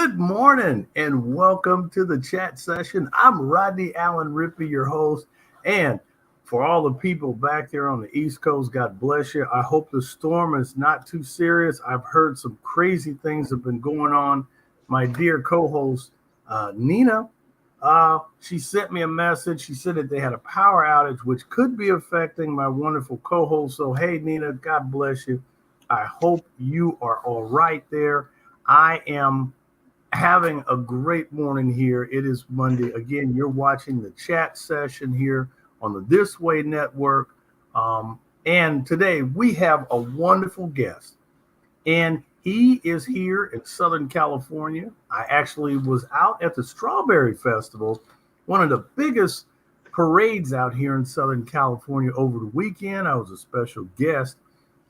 Good morning and welcome to the chat session. I'm Rodney Allen Rippey, your host. And for all the people back there on the East Coast, God bless you. I hope the storm is not too serious. I've heard some crazy things have been going on. My dear co host, Nina, she sent me a message. She said that they had a power outage, which could be affecting my wonderful co host. So, hey, Nina, God bless you. I hope you are all right there. I am having a great morning here. It is Monday. Again, you're watching the chat session here on the This Way Network. And today we have a wonderful guest. And he is here in Southern California. I actually was out at the Strawberry Festival, one of the biggest parades out here in Southern California over the weekend. I was a special guest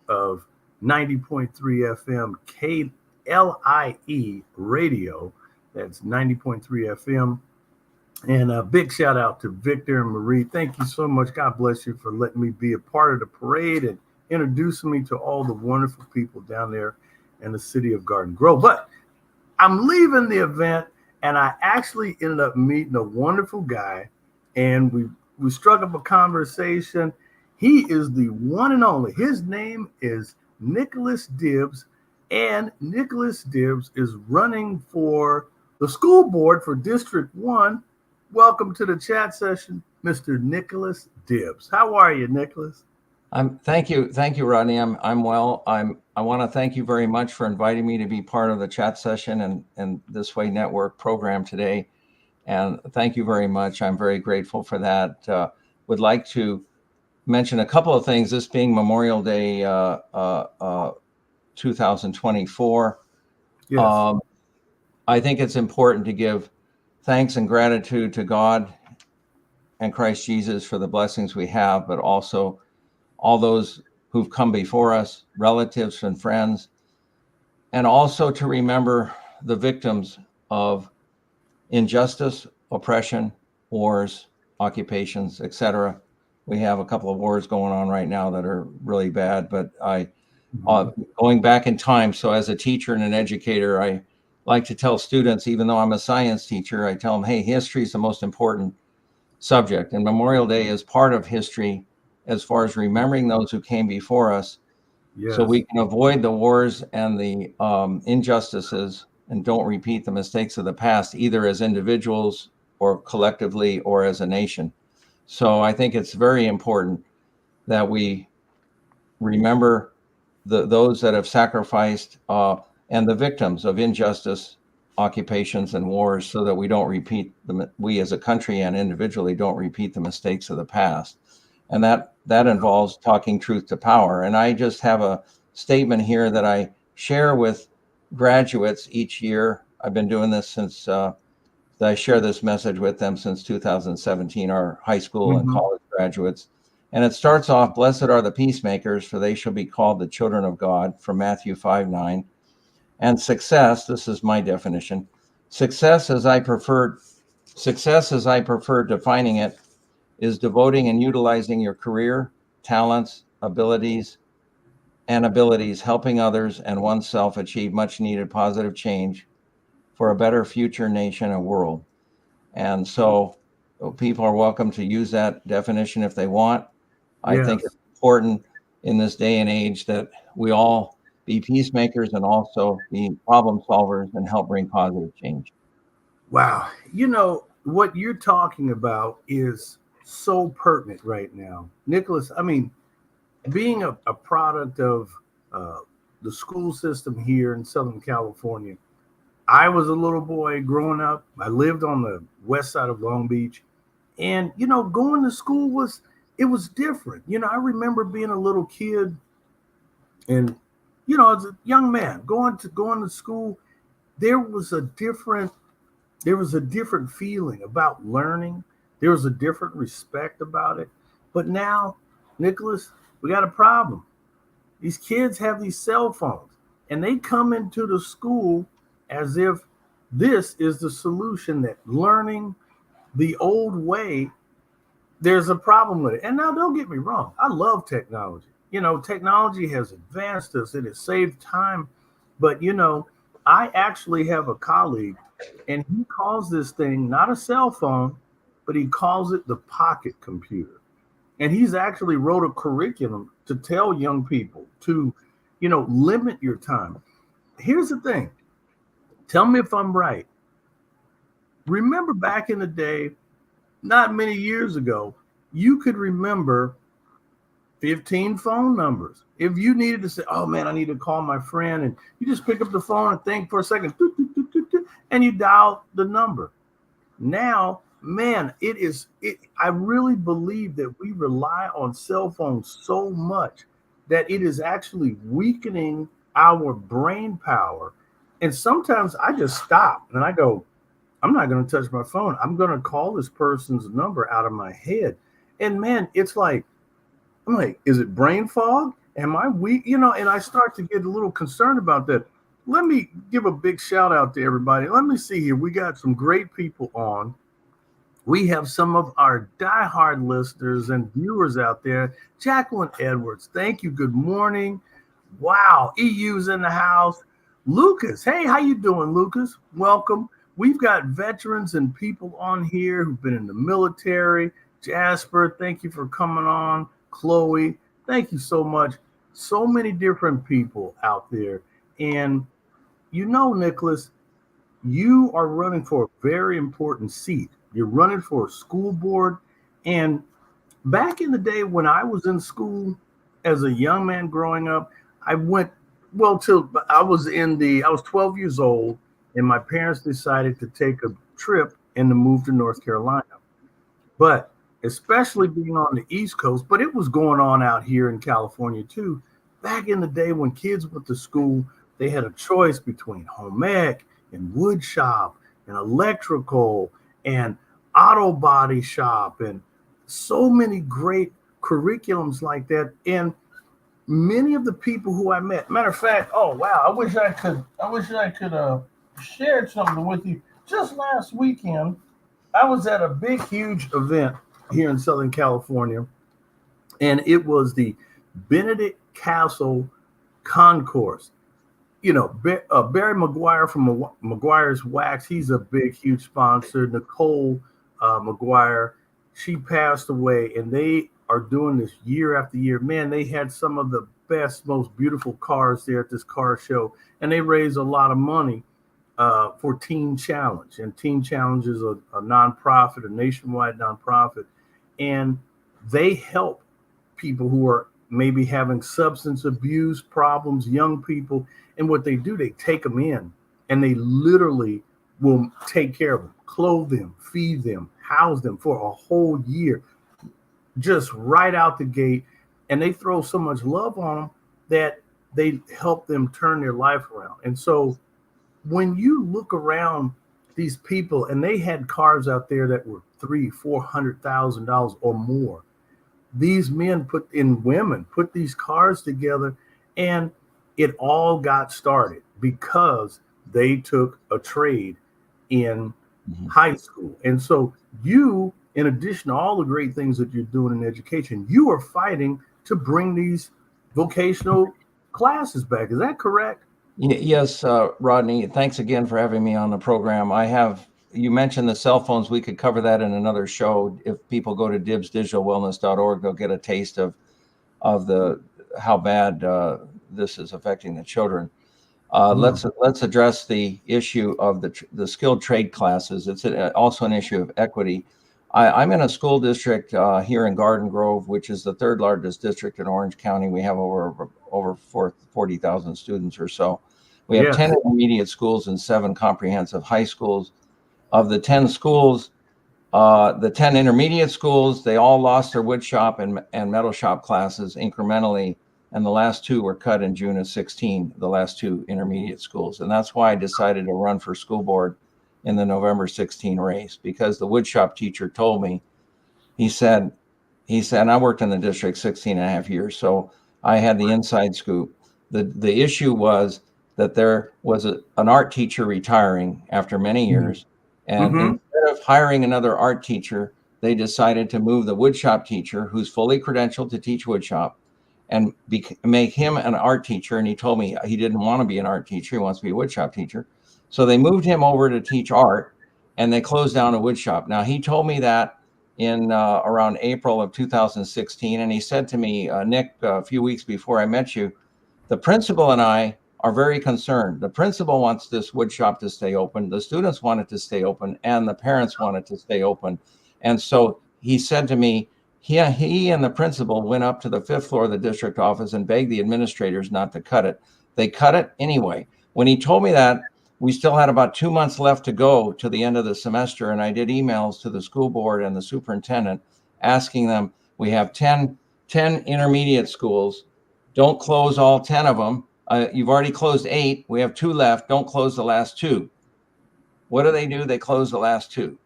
of 90.3 FM KLIE radio. That's 90.3 FM. And a big shout out to Victor and Marie. Thank you so much. God bless you for letting me be a part of the parade and introducing me to all the wonderful people down there in the city of Garden Grove. But I'm leaving the event, and I actually ended up meeting a wonderful guy, and we struck up a conversation. He is the one and only. His name is Nicholas Dibs, and Nicholas Dibs is running for the school board for District 1. Welcome to the chat session, Mr. Nicholas Dibs. How are you, Nicholas? Thank you, Rodney. I'm well. I want to thank you very much for inviting me to be part of the chat session and This Way Network program today. And thank you very much. I'm very grateful for that. Would like to mention a couple of things. This being Memorial Day 2024. Yes. I think it's important to give thanks and gratitude to God and Christ Jesus for the blessings we have, but also all those who've come before us, relatives and friends, and also to remember the victims of injustice, oppression, wars, occupations, etc. We have a couple of wars going on right now that are really bad, but going back in time. So as a teacher and an educator, I like to tell students, even though I'm a science teacher, I tell them, hey, history is the most important subject. And Memorial Day is part of history as far as remembering those who came before us. Yes. So we can avoid the wars and the injustices and don't repeat the mistakes of the past, either as individuals or collectively or as a nation. So I think it's very important that we remember those that have sacrificed and the victims of injustice, occupations, and wars, so that we don't repeat we as a country and individually don't repeat the mistakes of the past. And that involves talking truth to power. And I just have a statement here that I share with graduates each year. I've been doing this since I share this message with them since 2017, our high school and college graduates. And it starts off, blessed are the peacemakers, for they shall be called the children of God, from Matthew 5:9. And success, this is my definition, success as I prefer defining it, is devoting and utilizing your career, talents, abilities, helping others and oneself achieve much needed positive change for a better future nation and world. And so people are welcome to use that definition if they want. I think it's important in this day and age that we all be peacemakers and also be problem solvers and help bring positive change. Wow. You know, what you're talking about is so pertinent right now. Nicholas, I mean, being a product of the school system here in Southern California, I was a little boy growing up. I lived on the west side of Long Beach. And, you know, going to school was different. You know, I remember being a little kid and, you know, as a young man going to school, there was a different feeling about learning. There was a different respect about it. But now, Nicholas, we got a problem. These kids have these cell phones and they come into the school as if this is the solution, that learning the old way, there's a problem with it. And now don't get me wrong. I love technology. You know, technology has advanced us. It has saved time. But, you know, I actually have a colleague, and he calls this thing not a cell phone, but he calls it the pocket computer. And he's actually wrote a curriculum to tell young people to, limit your time. Here's the thing. Tell me if I'm right. Remember back in the day, not many years ago, you could remember 15 phone numbers. If you needed to say, oh man, I need to call my friend, and you just pick up the phone and think for a second, and you dial the number. Now, man, I really believe that we rely on cell phones so much that it is actually weakening our brain power. And sometimes I just stop and I go, I'm not going to touch my phone. I'm going to call this person's number out of my head. And man, I'm like, is it brain fog? Am I weak? And I start to get a little concerned about that. Let me give a big shout out to everybody. Let me see here. We got some great people on. We have some of our diehard listeners and viewers out there. Jacqueline Edwards, thank you. Good morning. Wow, EU's in the house. Lucas, hey, how you doing, Lucas? Welcome. We've got veterans and people on here who've been in the military. Jasper, thank you for coming on. Chloe, thank you so much. So many different people out there. And Nicholas, you are running for a very important seat. You're running for a school board. And back in the day when I was in school as a young man growing up, I was 12 years old, and my parents decided to take a trip and to move to North Carolina. But especially being on the East Coast, but it was going on out here in California too. Back in the day when kids went to school, they had a choice between home ec and wood shop and electrical and auto body shop and so many great curriculums like that. And many of the people who I met, matter of fact, oh wow, I wish I could share something with you. Just last weekend, I was at a big, huge event here in Southern California, and it was the Benedict Castle Concourse. Barry McGuire from McGuire's Wax, he's a big, huge sponsor. Nicole McGuire, she passed away, and they are doing this year after year. Man, they had some of the best, most beautiful cars there at this car show, and they raised a lot of money for Teen Challenge. And Teen Challenge is a nonprofit, a nationwide nonprofit, and they help people who are maybe having substance abuse problems, young people. And what they do, they take them in and they literally will take care of them, clothe them, feed them, house them for a whole year, just right out the gate. And they throw so much love on them that they help them turn their life around. And so when you look around these people, and they had cars out there that were $300,000-$400,000 or more. These men women put these cars together, and it all got started because they took a trade in high school. And so you, in addition to all the great things that you're doing in education, you are fighting to bring these vocational classes back. Is that correct? Yes, Rodney, thanks again for having me on the program. You mentioned the cell phones. We could cover that in another show. If people go to dibsdigitalwellness.org, they'll get a taste of how bad this is affecting the children. Let's address the issue of the skilled trade classes. It's also an issue of equity. I'm in a school district here in Garden Grove, which is the third largest district in Orange County. We have over 40,000 students or so. We have 10 intermediate schools and 7 comprehensive high schools. Of the 10 schools, the 10 intermediate schools, they all lost their wood shop and metal shop classes incrementally, and the last 2 were cut in June of 16, the last 2 intermediate schools. And that's why I decided to run for school board in the November 16 race, because the wood shop teacher told me, he said, I worked in the district 16 and a half years, so I had the inside scoop. The issue was that there was an art teacher retiring after many years. And instead of hiring another art teacher, they decided to move the woodshop teacher, who's fully credentialed to teach woodshop, and make him an art teacher. And he told me he didn't want to be an art teacher. He wants to be a woodshop teacher. So they moved him over to teach art, and they closed down a woodshop. Now, he told me that in around April of 2016. And he said to me, Nick, a few weeks before I met you, the principal and I are very concerned. The principal wants this woodshop to stay open. The students want it to stay open, and the parents want it to stay open. And so he said to me, he and the principal went up to the 5th floor of the district office and begged the administrators not to cut it. They cut it anyway. When he told me that, we still had about 2 months left to go to the end of the semester, and I did emails to the school board and the superintendent asking them, we have 10 intermediate schools. Don't close all 10 of them. You've already closed 8. We have 2 left. Don't close the last 2. What do? They close the last 2.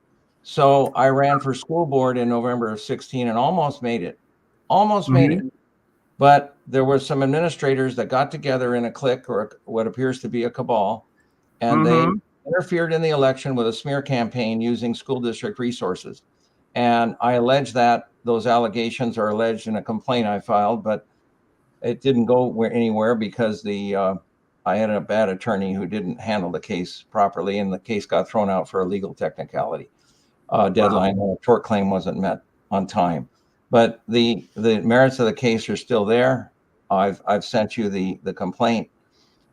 So I ran for school board in November of 16 and almost made it. But there were some administrators that got together in a clique, or what appears to be a cabal, and they interfered in the election with a smear campaign using school district resources. And I allege that those allegations are alleged in a complaint I filed, but it didn't go anywhere because I had a bad attorney who didn't handle the case properly, and the case got thrown out for a legal technicality. Deadline. The tort claim wasn't met on time, but the merits of the case are still there. I've sent you the complaint.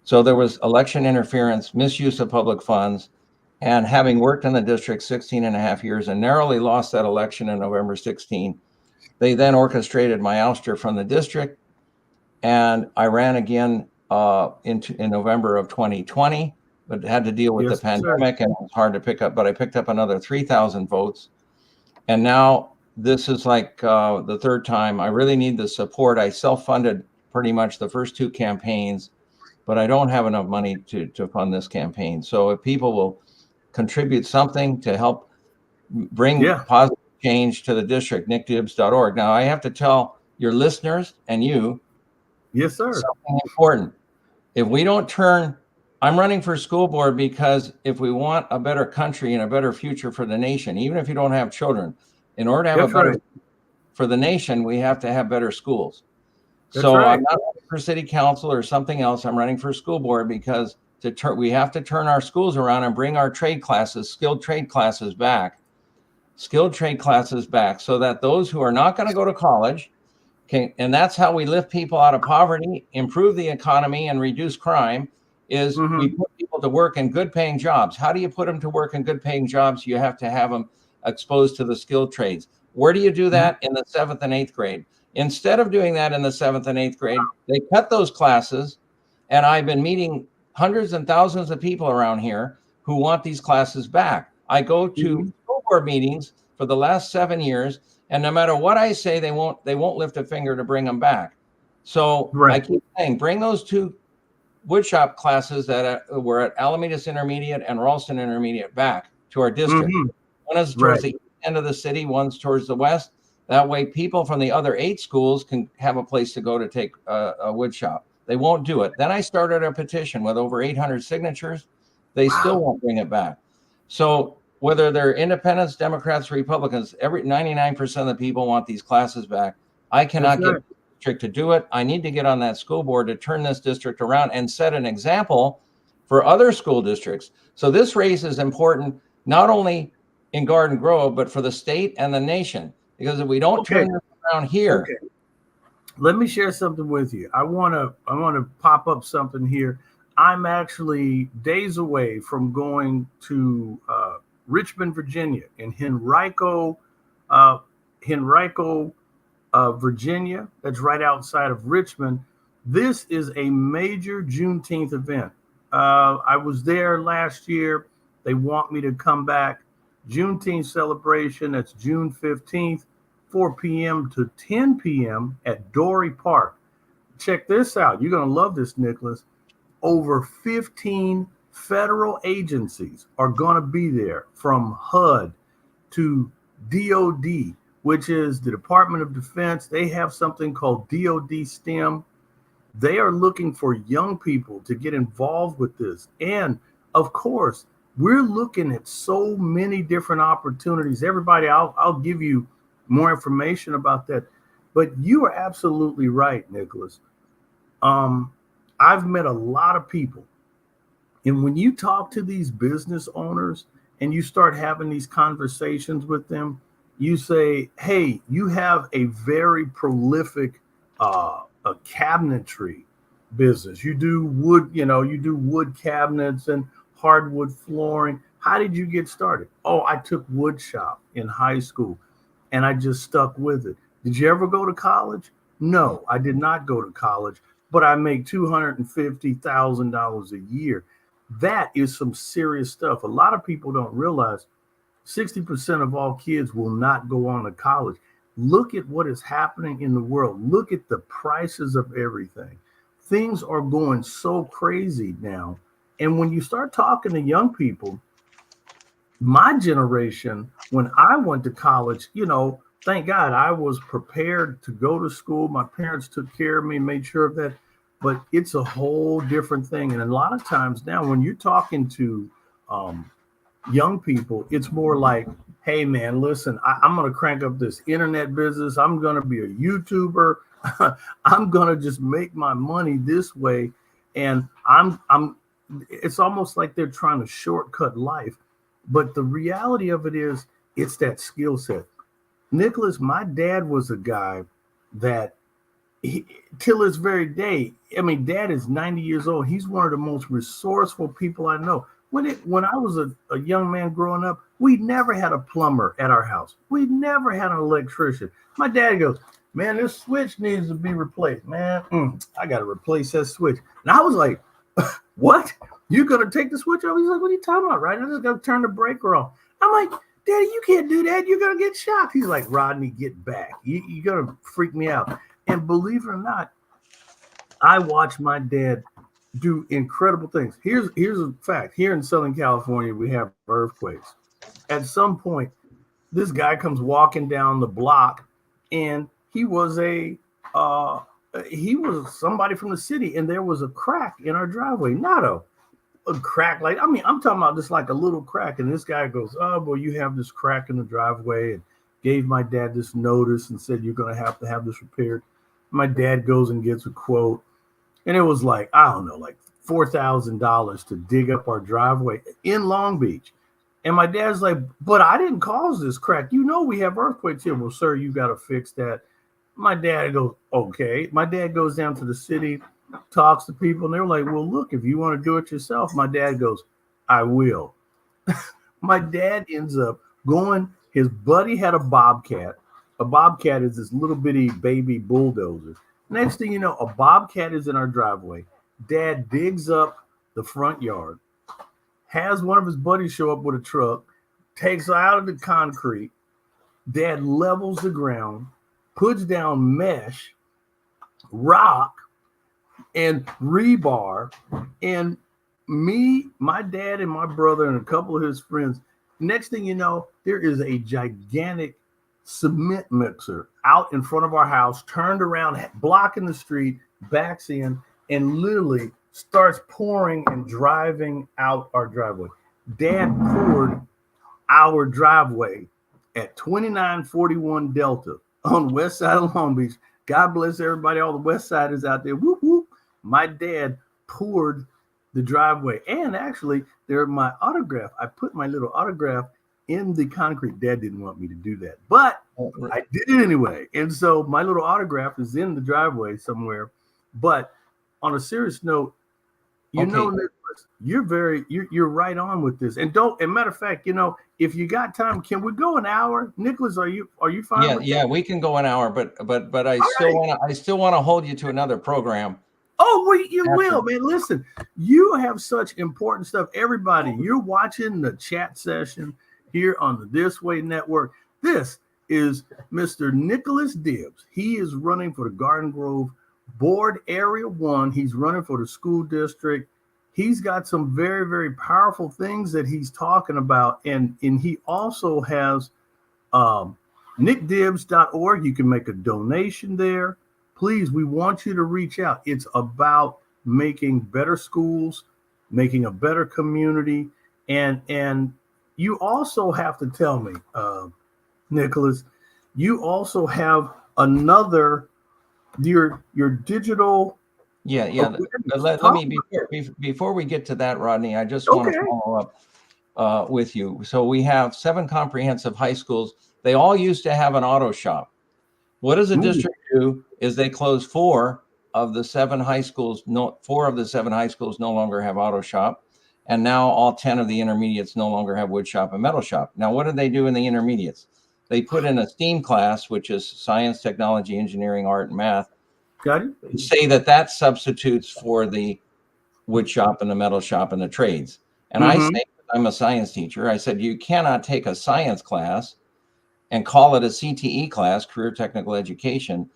So there was election interference, misuse of public funds, and having worked in the district 16 and a half years and narrowly lost that election in November 16, they then orchestrated my ouster from the district, and I ran again in November of 2020. But had to deal with the pandemic, and it was hard to pick up, but I picked up another 3,000 votes. And now this is like the 3rd time. I really need the support. I self-funded pretty much the first 2 campaigns, but I don't have enough money to fund this campaign. So if people will contribute something to help bring positive change to the district, nickdibs.org. Now, I have to tell your listeners and you, yes, sir, something important. If we don't turn, I'm running for school board because if we want a better country and a better future for the nation, even if you don't have children, in order to have a better for the nation, we have to have better schools. So I'm not running for city council or something else. I'm running for school board because we have to turn our schools around and bring our trade classes, skilled trade classes back, so that those who are not going to go to college can, and that's how we lift people out of poverty, improve the economy, and reduce crime, is we put people to work in good paying jobs. How do you put them to work in good paying jobs? You have to have them exposed to the skilled trades. Where do you do that? In the 7th and 8th grade. Instead of doing that in the 7th and 8th grade, they cut those classes. And I've been meeting hundreds and thousands of people around here who want these classes back. I go to school board meetings for the last 7 years, and no matter what I say, they won't lift a finger to bring them back. So I keep saying, bring those 2 woodshop classes that were at Alamedas Intermediate and Ralston Intermediate back to our district. One is towards the end of the city, one's towards the west. That way people from the other 8 schools can have a place to go to take a woodshop. They won't do it. Then I started a petition with over 800 signatures. They still won't bring it back. So whether they're independents, Democrats, Republicans, 99% of the people want these classes back. I cannot get the district to do it. I need to get on that school board to turn this district around and set an example for other school districts. So this race is important, not only in Garden Grove, but for the state and the nation. Because if we don't turn this around here. Let me share something with you. I want to pop up something here. I'm actually days away from going to Richmond, Virginia, in Henrico, Virginia. That's right outside of Richmond. This is a major Juneteenth event. I was there last year. They want me to come back. Juneteenth celebration. That's June 15th, 4 p.m. to 10 p.m. at Dory Park. Check this out. You're going to love this, Nicholas. Over 15 federal agencies are going to be there, from HUD to DOD, which is the Department of Defense. They have something called DOD STEM. They are looking for young people to get involved with this. And of course, we're looking at so many different opportunities. Everybody, I'll give you more information about that. But you are absolutely right, Nicholas. I've met a lot of people, and when you talk to these business owners and you start having these conversations with them, you say, "Hey, you have a very prolific a cabinetry business. You do wood, you do wood cabinets and hardwood flooring. How did you get started?" "Oh, I took wood shop in high school and I just stuck with it." "Did you ever go to college?" "No, I did not go to college, but I make $250,000 a year." That is some serious stuff. A lot of people don't realize 60% of all kids will not go on to college. Look at what is happening in the world. Look at the prices of everything. Things are going so crazy now. And when you start talking to young people, my generation, when I went to college, thank God I was prepared to go to school. My parents took care of me, made sure of that. But it's a whole different thing. And a lot of times now, when you're talking to um, young people, it's more like, "Hey, man, listen, I'm going to crank up this internet business. I'm going to be a YouTuber. I'm going to just make my money this way." And it's almost like they're trying to shortcut life. But the reality of it is, it's that skill set. Nicholas, my dad was a guy that till this very day, I mean, dad is 90 years old. He's one of the most resourceful people I know. When I was a young man growing up, we never had a plumber at our house. We never had an electrician. My dad goes, "Man, this switch needs to be replaced, man. I got to replace that switch." And I was like, "What? You gonna take the switch off?" He's like, "What are you talking about, right? I just got to turn the breaker off." I'm like, "Daddy, you can't do that. You're gonna get shocked." He's like, "Rodney, get back. You're gonna freak me out." And believe it or not, I watched my dad do incredible things. Here's a fact. Here in Southern California, we have earthquakes. At some point, this guy comes walking down the block, and uh, he was somebody from the city, and there was a crack in our driveway. Not a crack, like, I mean, I'm talking about just like a little crack. And this guy goes, "Oh, well, you have this crack in the driveway," and gave my dad this notice and said, "You're going to have this repaired." My dad goes and gets a quote, and it was like, I don't know, like $4,000 to dig up our driveway in Long Beach. And my dad's like, "But I didn't cause this crack. We have earthquakes here." "Well, sir, you got to fix that." My dad goes, "Okay." My dad goes down to the city, talks to people, and they're like, "Well, look, if you want to do it yourself." My dad goes, "I will." My dad ends up going, his buddy had a Bobcat. A Bobcat is this little bitty baby bulldozer. Next thing you know, a Bobcat is in our driveway. Dad digs up the front yard, has one of his buddies show up with a truck, takes out of the concrete. Dad levels the ground, puts down mesh, rock, and rebar. And my dad, and my brother, and a couple of his friends, next thing you know, there is a gigantic cement mixer out in front of our house, turned around, blocking the street, backs in, and literally starts pouring and driving out our driveway. Dad poured our driveway at 2941 Delta on the west side of Long Beach. God bless everybody, all the west siders out there. Whoop, whoop. My dad poured the driveway. And actually, there my autograph. I put my little autograph in the concrete. Dad didn't want me to do that, but I did it anyway. And so my little autograph is in the driveway somewhere. But on a serious note, Nicholas, you're right on with this. And matter of fact, if you got time, can we go an hour? Nicholas, are you fine? Yeah, with yeah, that? we can go an hour, but I still want to hold you to another program. Oh, well, you will, man. Listen, you have such important stuff. Everybody, you're watching the chat session here on the This Way Network. This is Mr. Nicholas Dibs. He is running for the Garden Grove Board Area 1. He's running for the school district. He's got some very, very powerful things that he's talking about. And he also has nickdibs.org. You can make a donation there. Please, we want you to reach out. It's about making better schools, making a better community. And you also have to tell me, Nicholas, you also have another your digital Yeah. awareness. Let me before we get to that, Rodney, I just want to follow up with you. So we have 7 comprehensive high schools. They all used to have an auto shop. What does the district do? Is they close 4 of the 7 high schools. No, 4 of the 7 high schools no longer have auto shop, and now all 10 of the intermediates no longer have wood shop and metal shop. Now, what do they do in the intermediates? They put in a STEAM class, which is science, technology, engineering, art, and math. Got it. Say that substitutes for the wood shop and the metal shop and the trades. And I say, I'm a science teacher. I said, you cannot take a science class and call it a CTE class, career technical education.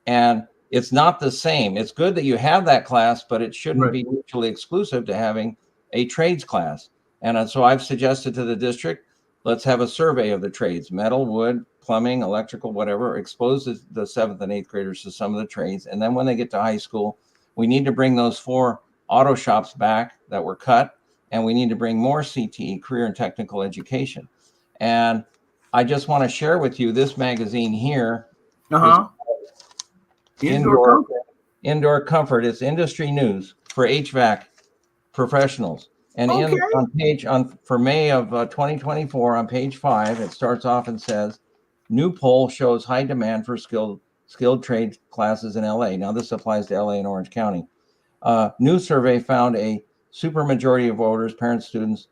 And it's not the same. It's good that you have that class, but it shouldn't be mutually exclusive to having a trades class. And so I've suggested to the district, let's have a survey of the trades, metal, wood, plumbing, electrical, whatever, expose the 7th and 8th graders to some of the trades. And then when they get to high school, we need to bring those 4 auto shops back that were cut, and we need to bring more CTE, career and technical education. And I just want to share with you this magazine here. Indoor Comfort. It's industry news for HVAC professionals. And for May of 2024, on page 5, it starts off and says, new poll shows high demand for skilled trade classes in LA. Now this applies to LA and Orange County. New survey found a super majority of voters, parents, students,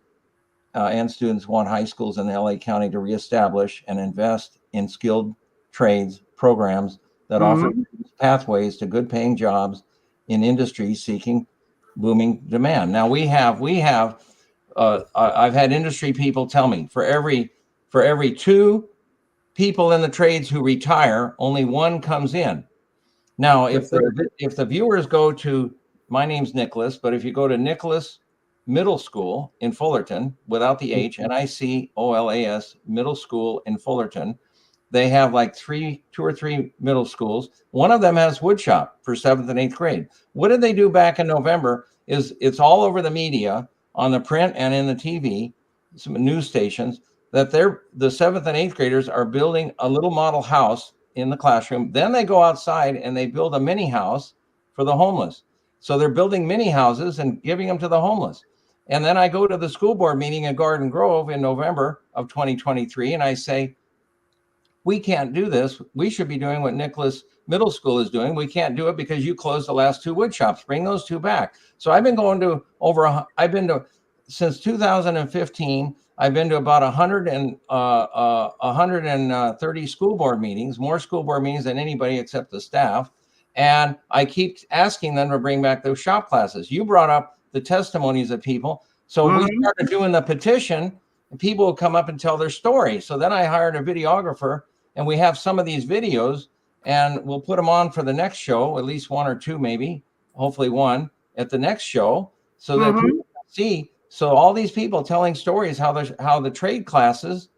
and students want high schools in the LA County to reestablish and invest in skilled trades programs that offer pathways to good paying jobs in industries seeking booming demand. Now I've had industry people tell me for every 2 people in the trades who retire, only 1 comes in. Now, if the viewers go to, my name's Nicholas, but if you go to Nicholas Middle School in Fullerton, without the H, NICOLAS Middle School in Fullerton, they have like 2 or 3 middle schools. One of them has wood shop for 7th and 8th grade. What did they do back in November? It's all over the media, on the print and in the TV, some news stations, that the 7th and 8th graders are building a little model house in the classroom. Then they go outside and they build a mini house for the homeless. So they're building mini houses and giving them to the homeless. And then I go to the school board meeting in Garden Grove in November of 2023, and I say, we can't do this. We should be doing what Nicholas Middle School is doing. We can't do it because you closed the last 2 wood shops. Bring those 2 back. So I've been going to since 2015, I've been to about 130 school board meetings, more school board meetings than anybody except the staff. And I keep asking them to bring back those shop classes. You brought up the testimonies of people. So we started doing the petition, and people would come up and tell their story. So then I hired a videographer, and we have some of these videos, and we'll put them on for the next show, at least 1 or 2, maybe, hopefully 1 at the next show, so that people can see. So all these people telling stories how the trade classes,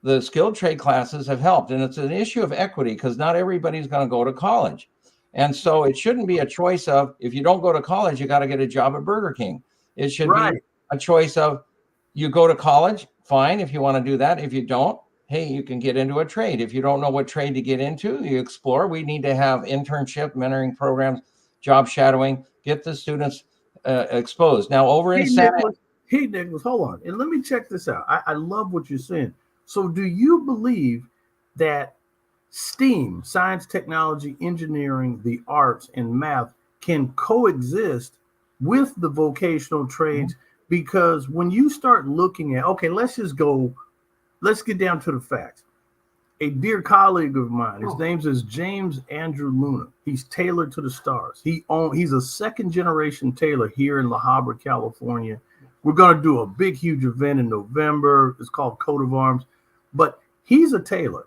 the skilled trade classes have helped. And it's an issue of equity because not everybody's going to go to college. And so it shouldn't be a choice of, if you don't go to college, you got to get a job at Burger King. It should be a choice of, you go to college, fine, if you want to do that. If you don't, hey, you can get into a trade. If you don't know what trade to get into, you explore. We need to have internship, mentoring programs, job shadowing, get the students exposed. Now over in Hey, Nicholas, hold on. And let me check this out. I love what you're saying. So do you believe that STEAM, science, technology, engineering, the arts, and math can coexist with the vocational trades? Because when you start looking at, okay, let's get down to the facts. A dear colleague of mine, his name is James Andrew Luna. He's tailored to the stars. He's a 2nd generation tailor here in La Habra, California. We're going to do a big, huge event in November. It's called Coat of Arms. But he's a tailor.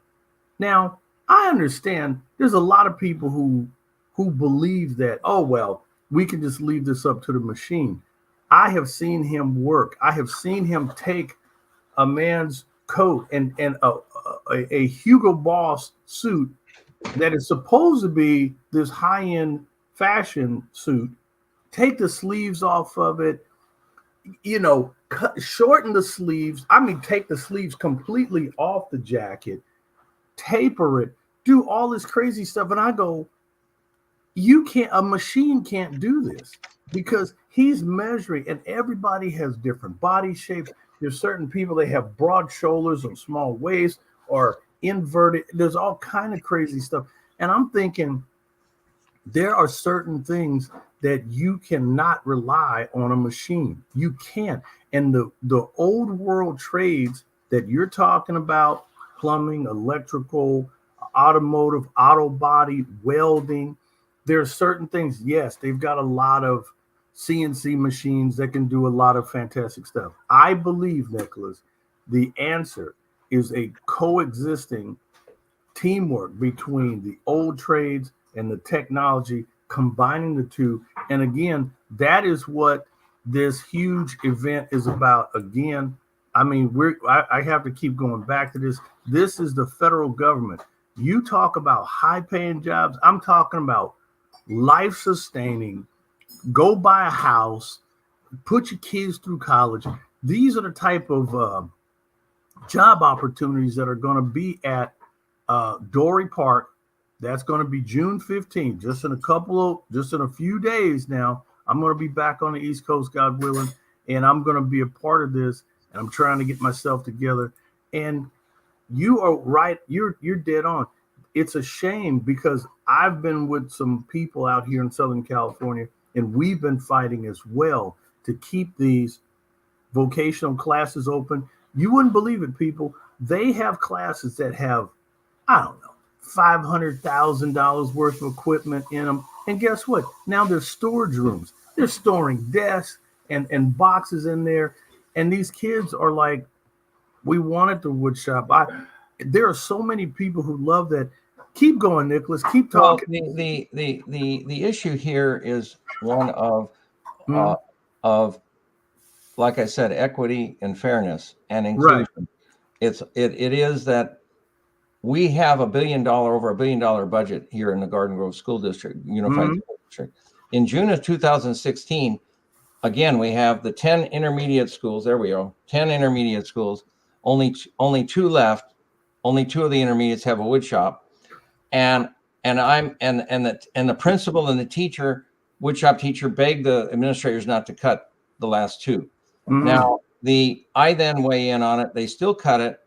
Now, I understand there's a lot of people who believe that, oh, well, we can just leave this up to the machine. I have seen him work. I have seen him take a man's coat and a Hugo Boss suit that is supposed to be this high-end fashion suit, take the sleeves off of it, shorten the sleeves. I mean, take the sleeves completely off the jacket, taper it, do all this crazy stuff. And I go, a machine can't do this, because he's measuring, and everybody has different body shapes. There's certain people, they have broad shoulders and small waists, or inverted. There's all kind of crazy stuff. And I'm thinking, there are certain things that you cannot rely on a machine. You can't. And the old world trades that you're talking about, plumbing, electrical, automotive, auto body, welding, there are certain things. Yes, they've got a lot of CNC machines that can do a lot of fantastic stuff. I believe, Nicholas, the answer is a coexisting teamwork between the old trades and the technology, combining the two. And again, that is what this huge event is about. Again, I mean, I have to keep going back to this. This is the federal government. You talk about high paying jobs. I'm talking about life sustaining, go buy a house, put your kids through college. These are the type of job opportunities that are going to be at Dory Park. That's going to be June 15th, just in a few days now. I'm going to be back on the East Coast, God willing, and I'm going to be a part of this, and I'm trying to get myself together. And you are right. You're dead on. It's a shame, because I've been with some people out here in Southern California, and we've been fighting as well to keep these vocational classes open. You wouldn't believe it, people. They have classes that have, I don't know, $500,000 worth of equipment in them. And guess what? Now there's storage rooms. They're storing desks and boxes in there. And these kids are like, we wanted the wood shop. There are so many people who love that. Keep going, Nicholas. Keep talking. Well, the issue here is one of, like I said, equity and fairness and inclusion. Right. It is that we have over $1 billion budget here in the Garden Grove School District, Unified School District. In June of 2016, again, we have the 10 intermediate schools. There we go, 10 intermediate schools. Only 2 left. Only 2 of the intermediates have a wood shop, and the principal and the teacher, wood shop teacher, begged the administrators not to cut the last 2. Now I then weigh in on it. They still cut it,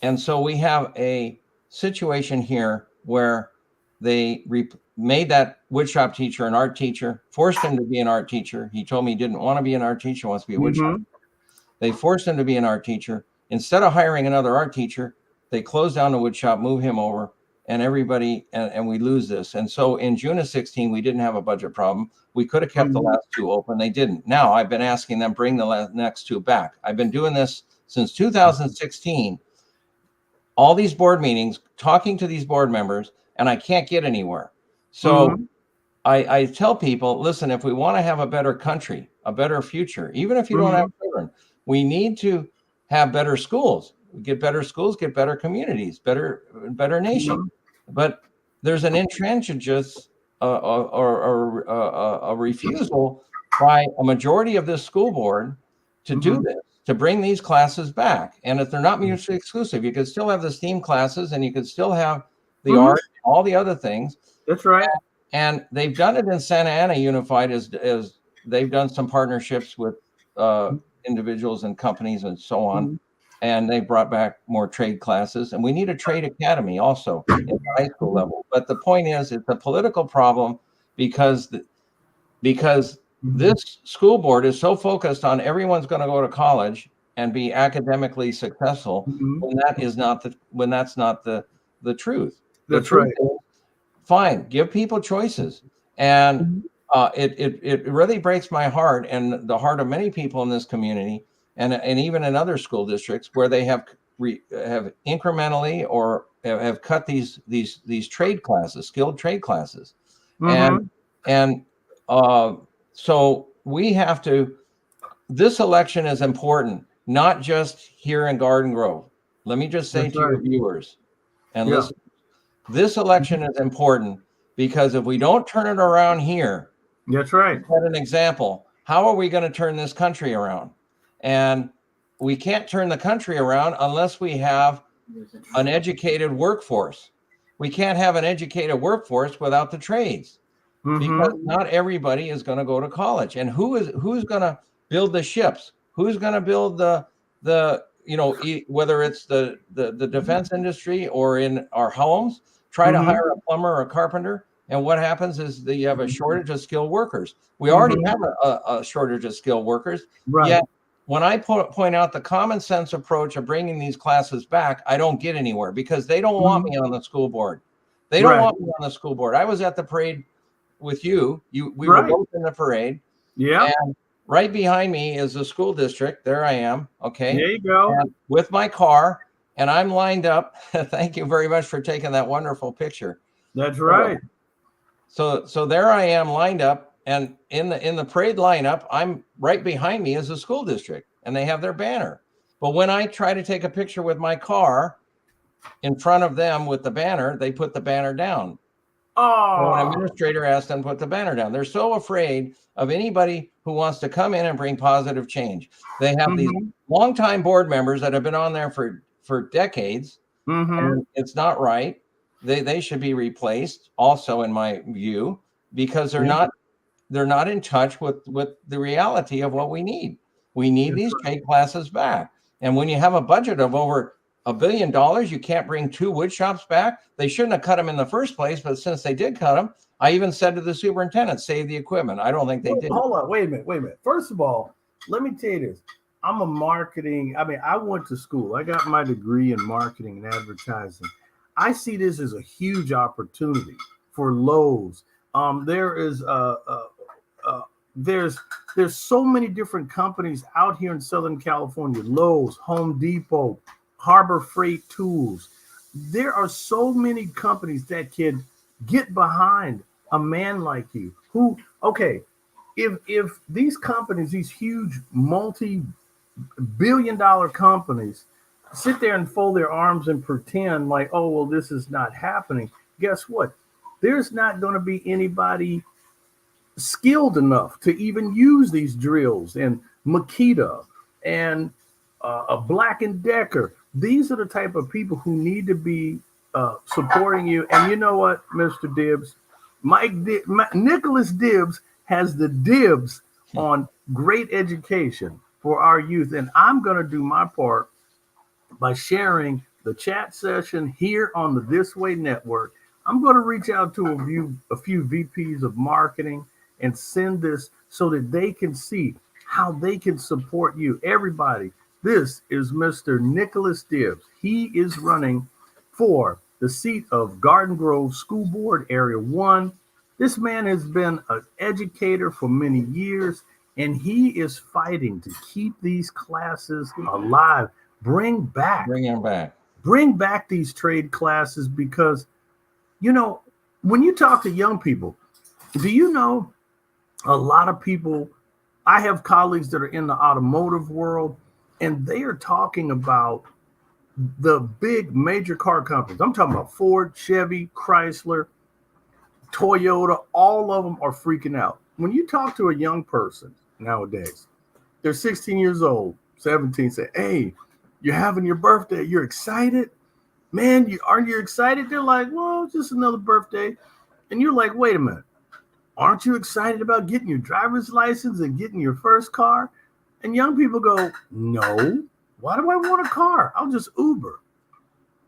and so we have a situation here where they made that woodshop teacher an art teacher, forced him to be an art teacher. He told me he didn't want to be an art teacher, wants to be a woodshop teacher. They forced him to be an art teacher. Instead of hiring another art teacher, they close down the woodshop, move him over, and everybody, and we lose this. And so in June of 16, we didn't have a budget problem. We could have kept the last 2 open. They didn't. Now I've been asking them, bring the next 2 back. I've been doing this since 2016. All these board meetings, talking to these board members, and I can't get anywhere. So I tell people, listen, if we want to have a better country, a better future, even if you don't have children, we need to have better schools. Get better schools, get better communities, better nation. But there's an intransigence or a refusal by a majority of this school board to do this, to bring these classes back. And if they're not mutually exclusive, you could still have the STEAM classes, and you could still have the art, all the other things. That's right. And they've done it in Santa Ana Unified, as they've done some partnerships with individuals and companies and so on. And they brought back more trade classes. And we need a trade academy also at the high school level. But the point is, it's a political problem, because this school board is so focused on everyone's going to go to college and be academically successful, when that's not the truth. That's right. Fine, give people choices. And it really breaks my heart and the heart of many people in this community, and even in other school districts, where they have incrementally or have cut these trade classes, skilled trade classes. And so we have to, this election is important, not just here in Garden Grove. Let me just say to your viewers and listen, this election is important, because if we don't turn it around here, that's right. Set an example. How are we going to turn this country around? And we can't turn the country around unless we have an educated workforce. we can't have an educated workforce without the trades, because not everybody is going to go to college. And who's going to build the ships? Who's going to build the whether it's the defense industry or in our homes, try to hire a plumber or a carpenter. And what happens is that you have a shortage of skilled workers. We already have a shortage of skilled workers. Right. Yet when I point out the common sense approach of bringing these classes back, I don't get anywhere, because they don't want me on the school board. They don't want me on the school board. I was at the parade with you. We were both in the parade. Yeah. And right behind me is the school district. There I am. Okay. There you go. And with my car, and I'm lined up. Thank you very much for taking that wonderful picture. That's right. So there I am lined up, and in the parade lineup, I'm right behind me is the school district, and they have their banner. But when I try to take a picture with my car in front of them with the banner, they put the banner down. So an administrator asked them to put the banner down. They're so afraid of anybody who wants to come in and bring positive change. They have these longtime board members that have been on there for decades, and it's not right. They should be replaced also, in my view, because they're not in touch with the reality of what we need. We need these trade classes back. And when you have a budget of over $1 billion, you can't bring 2 wood shops back. They shouldn't have cut them in the first place, but since they did cut them, I even said to the superintendent, save the equipment. I don't think they did. Hold on, wait a minute. First of all, let me tell you this. I went to school. I got my degree in marketing and advertising. I see this as a huge opportunity for Lowe's. There's so many different companies out here in Southern California. Lowe's, Home Depot, Harbor Freight Tools. There are so many companies that can get behind a man like you who, okay, if these companies, these huge multi-billion-dollar companies, sit there and fold their arms and pretend like, oh, well, this is not happening. Guess what? There's not going to be anybody skilled enough to even use these drills, and Makita and a Black & Decker. These are the type of people who need to be supporting you. And you know what, Mr. Dibs? Nicholas Dibs has the dibs on great education for our youth. And I'm going to do my part by sharing the chat session here on the This Way Network. I'm going to reach out to a few VPs of marketing and send this so that they can see how they can support you. Everybody, this is Mr. Nicholas Dibs. He is running for the seat of Garden Grove School Board Area 1. This man has been an educator for many years, and he is fighting to keep these classes alive. Bring back these trade classes, because, when you talk to young people, do you know a lot of people, I have colleagues that are in the automotive world, and they are talking about the big major car companies. I'm talking about Ford, Chevy, Chrysler, Toyota. All of them are freaking out. When you talk to a young person nowadays, they're 16 years old, 17, say, hey, you're having your birthday. You're excited? Man, aren't you excited? They're like, well, just another birthday. And you're like, wait a minute. Aren't you excited about getting your driver's license and getting your first car? And young people go, no. Why do I want a car? I'll just Uber.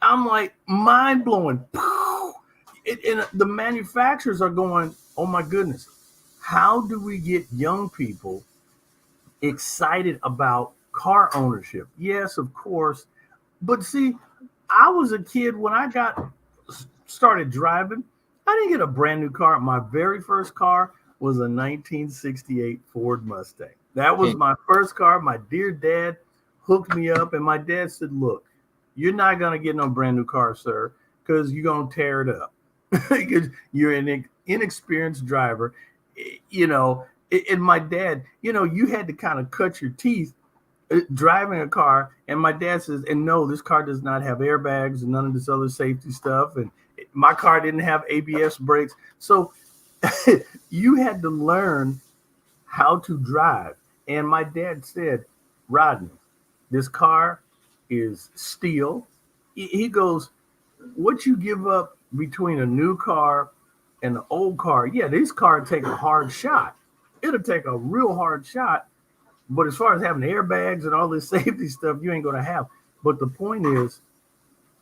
I'm like, mind blowing. And the manufacturers are going, oh my goodness. How do we get young people excited about car ownership? Yes, of course. But see, I was a kid when I started driving. I didn't get a brand new car. My very first car was a 1968 Ford Mustang. That was my first car. My dear dad hooked me up, and my dad said, look, you're not going to get no brand new car, sir, because you're going to tear it up because you're an inexperienced driver, And my dad, you had to kind of cut your teeth driving a car. And my dad says, and no, this car does not have airbags and none of this other safety stuff. And my car didn't have ABS brakes. So you had to learn how to drive. And my dad said, Rodney, this car is steel. He goes, what you give up between a new car and the old car, yeah, this car take a hard shot. It'll take a real hard shot. But as far as having airbags and all this safety stuff, you ain't gonna have. But the point is,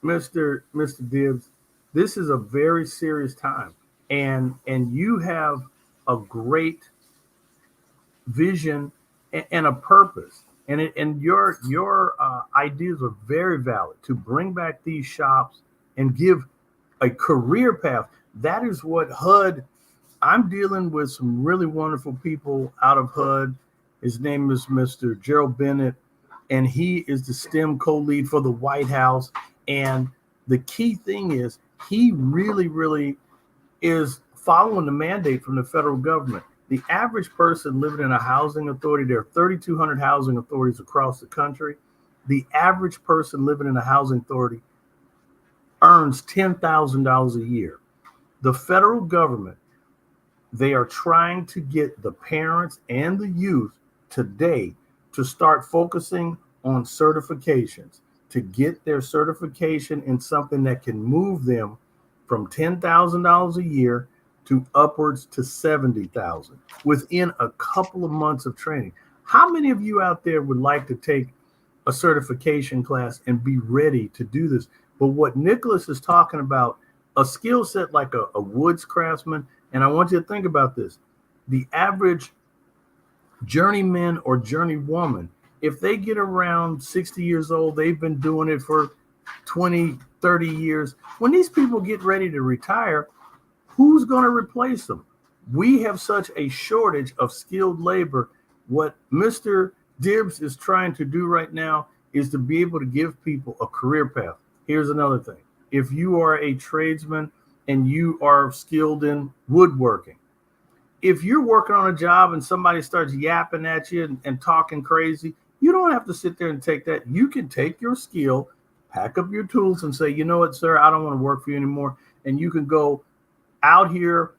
Mr. Dibs, this is a very serious time, and you have a great vision and a purpose, and your ideas are very valid to bring back these shops and give a career path. That is what HUD. I'm dealing with some really wonderful people out of HUD. His name is Mr. Gerald Bennett, and he is the STEM co-lead for the White House. And the key thing is he really is following the mandate from the federal government. The average person living in a housing authority, there are 3,200 housing authorities across the country. The average person living in a housing authority earns $10,000 a year. The federal government, they are trying to get the parents and the youth today to start focusing on certifications, to get their certification in something that can move them from $10,000 a year to upwards to $70,000 within a couple of months of training. How many of you out there would like to take a certification class and be ready to do this? But what Nicholas is talking about, a skill set like a woods craftsman, and I want you to think about this. The average journeyman or journeywoman, if they get around 60 years old, they've been doing it for 20, 30 years. When these people get ready to retire, who's going to replace them? We have such a shortage of skilled labor. What Mr. Dibs is trying to do right now is to be able to give people a career path. Here's another thing. If you are a tradesman and you are skilled in woodworking, if you're working on a job and somebody starts yapping at you and talking crazy, you don't have to sit there and take that. You can take your skill, pack up your tools and say, you know what, sir, I don't want to work for you anymore. And you can go out here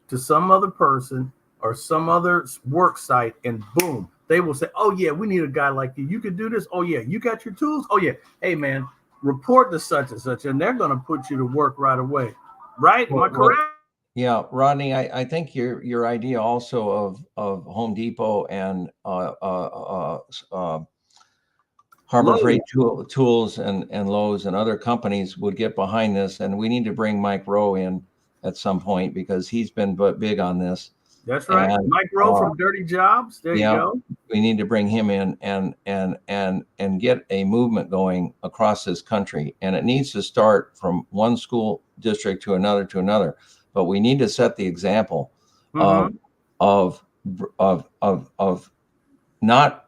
to some other person or some other work site and boom, they will say, oh yeah, we need a guy like you. You can do this. Oh yeah, you got your tools. Oh yeah. Hey man, report to such and such, and they're going to put you to work right away. Right? Am I correct? Yeah, Rodney, I think your idea also of Home Depot and Harbor Freight Tools and Lowe's and other companies would get behind this, and we need to bring Mike Rowe in at some point because he's been big on this. That's right. And, Mike Rowe from Dirty Jobs. There you go. We need to bring him in and get a movement going across this country. And it needs to start from one school district to another. But we need to set the example of not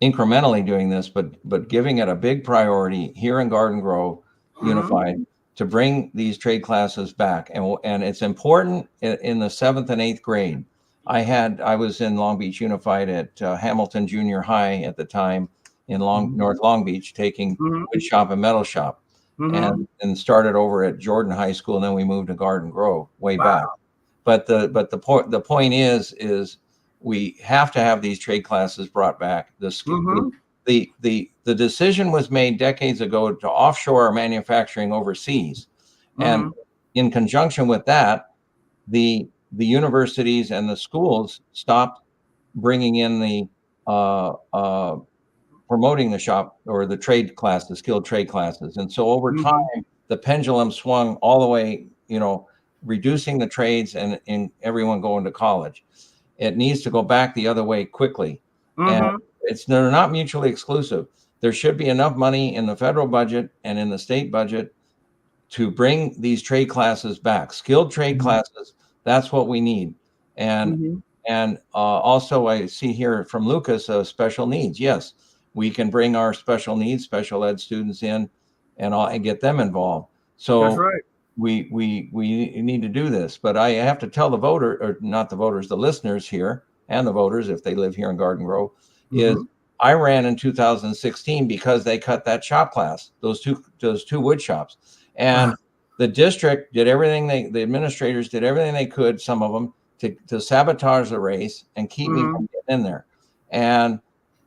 incrementally doing this, but giving it a big priority here in Garden Grove Unified to bring these trade classes back. And it's important in the 7th and 8th grade. I was in Long Beach Unified at Hamilton Junior High at the time in North Long Beach, taking wood shop and metal shop, and started over at Jordan High School, and then we moved to Garden Grove way back. But the point is we have to have these trade classes brought back. The decision was made decades ago to offshore manufacturing overseas, and in conjunction with that, the universities and the schools stopped bringing in the promoting the shop or the trade class, the skilled trade classes. And so over time, the pendulum swung all the way, reducing the trades and everyone going to college. It needs to go back the other way quickly. And they're not mutually exclusive. There should be enough money in the federal budget and in the state budget to bring these trade classes back, skilled trade classes. That's what we need. And also I see here from Lucas, special needs. Yes, we can bring our special needs, special ed students in and get them involved. So that's right. We need to do this, but I have to tell the listeners here and the voters, if they live here in Garden Grove, is I ran in 2016 because they cut that shop class, those two wood shops. And the district did everything the administrators did everything they could, some of them, to sabotage the race and keep me from getting in there, and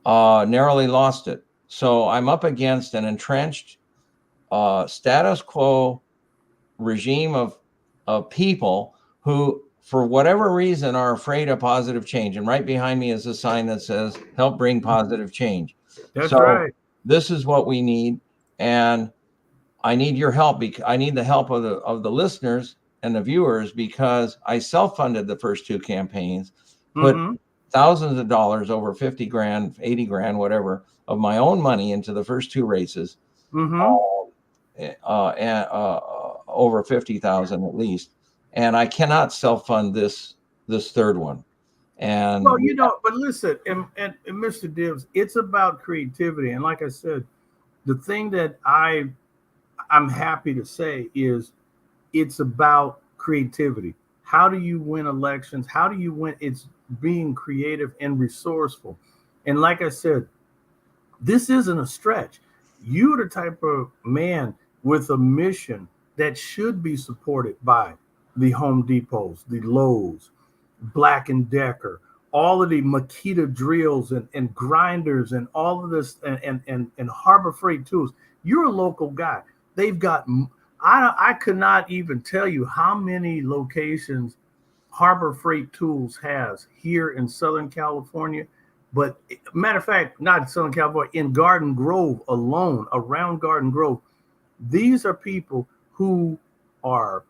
narrowly lost it. So I'm up against an entrenched status quo regime of people who, for whatever reason, are afraid of positive change. And right behind me is a sign that says, help bring positive change. That's So right. this is what we need. And I need your help. I need the help of the listeners and the viewers, because I self-funded the first two campaigns, put thousands of dollars, over 50 grand, 80 grand, whatever, of my own money into the first two races. Over 50,000 at least. And I cannot self-fund this third one. And well, but listen, and Mr. Dibs, it's about creativity. And like I said, the thing that I'm happy to say is it's about creativity. How do you win elections? How do you win? It's being creative and resourceful. And like I said, this isn't a stretch. You're the type of man with a mission that should be supported by the Home Depots, the Lowe's, Black and Decker, all of the Makita drills and grinders and all of this and Harbor Freight tools. You're a local guy. They've got, I could not even tell you how many locations Harbor Freight Tools has here in Southern California. But matter of fact, not Southern California, in Garden Grove alone, around Garden Grove, these are people who are,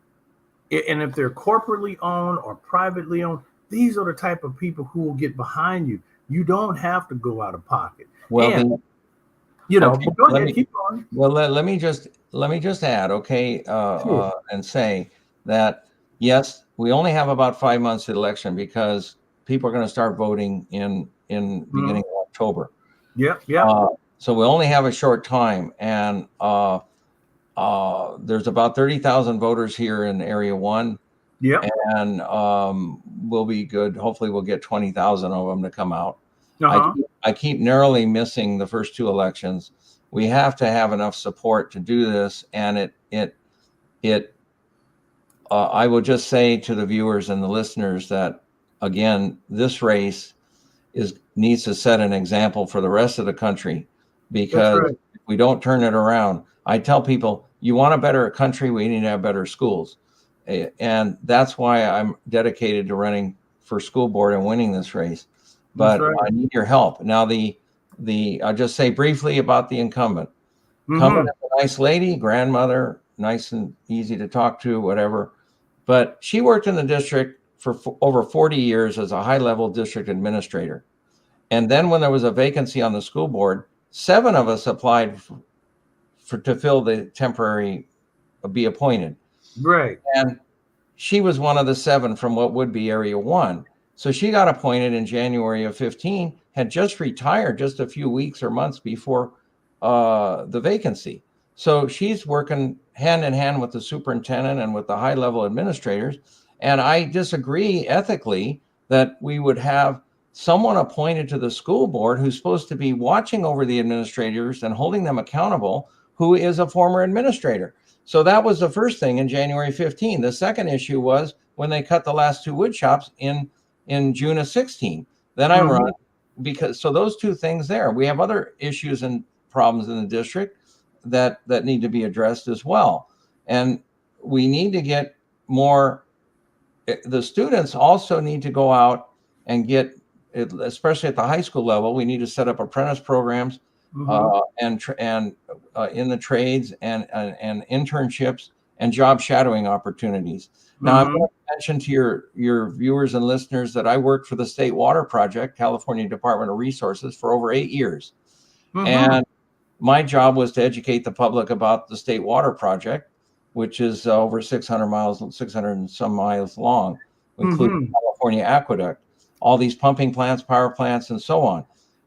and if they're corporately owned or privately owned, these are the type of people who will get behind you. You don't have to go out of pocket. Well, and, okay, go ahead, keep going. Well, let me just add, okay, Sure. and say that yes, we only have about 5 months to election, because people are going to start voting in beginning of October. Yep. So we only have a short time, and there's about 30,000 voters here in Area 1. Yep. And we'll be good. Hopefully we'll get 20,000 of them to come out. I keep narrowly missing the first two elections. We have to have enough support to do this. And I will just say to the viewers and the listeners that, again, this race needs to set an example for the rest of the country, because if we don't turn it around, I tell people, you want a better country, we need to have better schools. And that's why I'm dedicated to running for school board and winning this race. But I need your help. Now, I'll just say briefly about the incumbent. Incumbent is a nice lady, grandmother, nice and easy to talk to, whatever. But she worked in the district for over 40 years as a high-level district administrator. And then when there was a vacancy on the school board, 7 of us applied to fill the temporary, be appointed. Right. And she was one of the 7 from what would be Area 1. So she got appointed in January of 15, had just retired just a few weeks or months before the vacancy. So she's working hand in hand with the superintendent and with the high-level administrators. And I disagree ethically that we would have someone appointed to the school board who's supposed to be watching over the administrators and holding them accountable, who is a former administrator. So that was the first thing in January 15. The second issue was when they cut the last 2 wood shops in June of 16. Then I run, so those 2 things there. We have other issues and problems in the district that need to be addressed as well. And we need to get more, the students also need to go out and get, especially at the high school level, we need to set up apprentice programs and in the trades and internships and job shadowing opportunities. Now, I'm going to mention to your viewers and listeners that I worked for the State Water Project, California Department of Resources, for over 8 years. And my job was to educate the public about the State Water Project, which is over 600 and some miles long, including California Aqueduct, all these pumping plants, power plants, and so on.